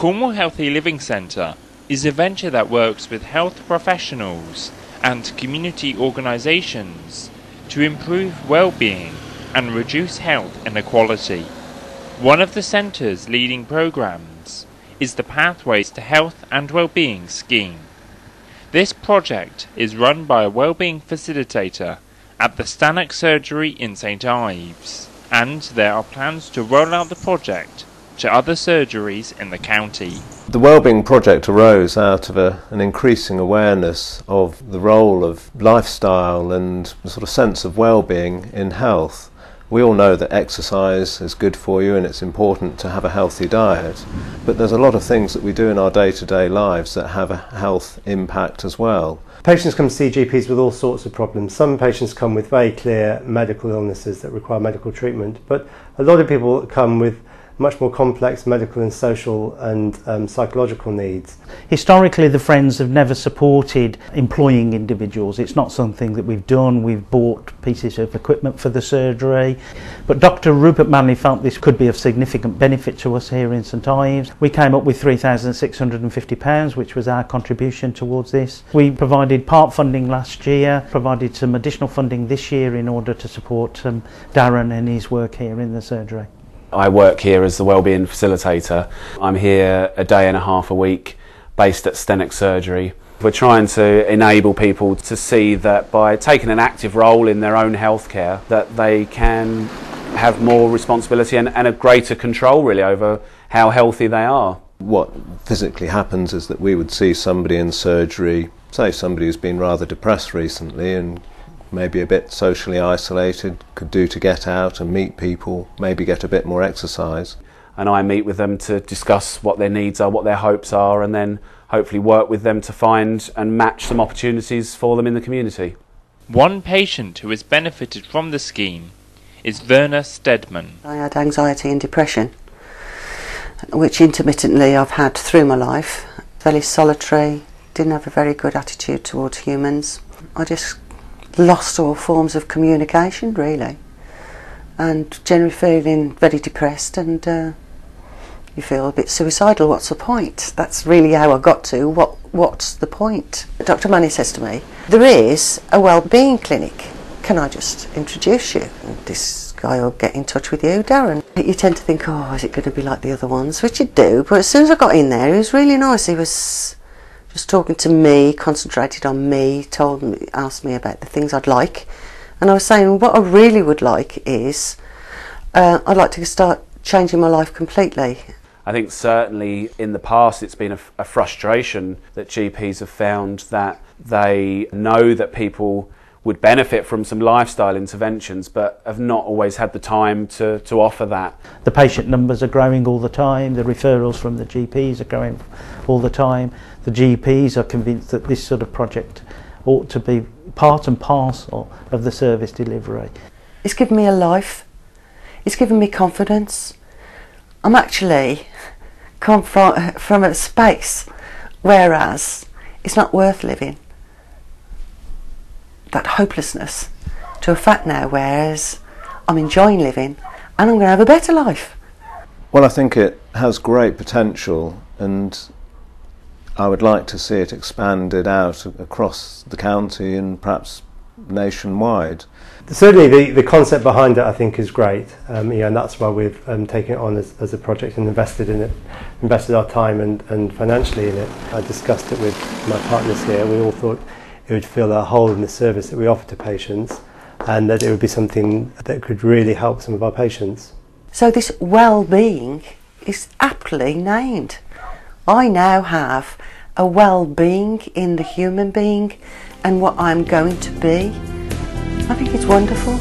Cornwall Healthy Living Centre is a venture that works with health professionals and community organisations to improve well-being and reduce health inequality. One of the centre's leading programmes is the Pathways to Health and Wellbeing scheme. This project is run by a wellbeing facilitator at the Stannock Surgery in St Ives, and there are plans to roll out the project to other surgeries in the county. The Wellbeing project arose out of an increasing awareness of the role of lifestyle and the sort of sense of well-being in health. We all know that exercise is good for you and it's important to have a healthy diet, but there's a lot of things that we do in our day-to-day lives that have a health impact as well. Patients come to see GPs with all sorts of problems. Some patients come with very clear medical illnesses that require medical treatment, but a lot of people come with much more complex medical and social and psychological needs. Historically, the Friends have never supported employing individuals. It's not something that we've done. We've bought pieces of equipment for the surgery. But Dr. Rupert Manley felt this could be of significant benefit to us here in St Ives. We came up with £3,650, which was our contribution towards this. We provided part funding last year, provided some additional funding this year in order to support Darren and his work here in the surgery. I work here as the wellbeing facilitator. I'm here a day and a half a week based at Stannock Surgery. We're trying to enable people to see that by taking an active role in their own healthcare that they can have more responsibility and a greater control really over how healthy they are. What physically happens is that we would see somebody in surgery, say somebody who's been rather depressed recently and maybe a bit socially isolated, could do to get out and meet people, maybe get a bit more exercise. And I meet with them to discuss what their needs are, what their hopes are, and then hopefully work with them to find and match some opportunities for them in the community. One patient who has benefited from the scheme is Werner Stedman. I had anxiety and depression, which intermittently I've had through my life. Fairly solitary, didn't have a very good attitude towards humans. I just lost all forms of communication really, and generally feeling very depressed, and you feel a bit suicidal. What's the point? That's really how I got to what's the point. Dr. Manny says to me, there is a wellbeing clinic, can I just introduce you? And this guy will get in touch with you, Darren. You tend to think, oh, is it going to be like the other ones, which you do, but as soon as I got in there he was really nice. He was just talking to me, concentrated on me, asked me about the things I'd like, and I was saying what I really would like is I'd like to start changing my life completely. I think certainly in the past it's been a frustration that GPs have found that they know that people would benefit from some lifestyle interventions but have not always had the time to offer that. The patient numbers are growing all the time, the referrals from the GPs are growing all the time. The GPs are convinced that this sort of project ought to be part and parcel of the service delivery. It's given me a life, it's given me confidence. I'm actually come from a space whereas it's not worth living. That hopelessness to a fact now, whereas I'm enjoying living and I'm going to have a better life. Well, I think it has great potential, and I would like to see it expanded out across the county and perhaps nationwide. Certainly the concept behind it I think is great, and that's why we've taken it on as a project and invested in it, invested our time and financially in it. I discussed it with my partners here. We all thought it would fill a hole in the service that we offer to patients, and that it would be something that could really help some of our patients. So this well-being is aptly named. I now have a well-being in the human being and what I'm going to be. I think it's wonderful.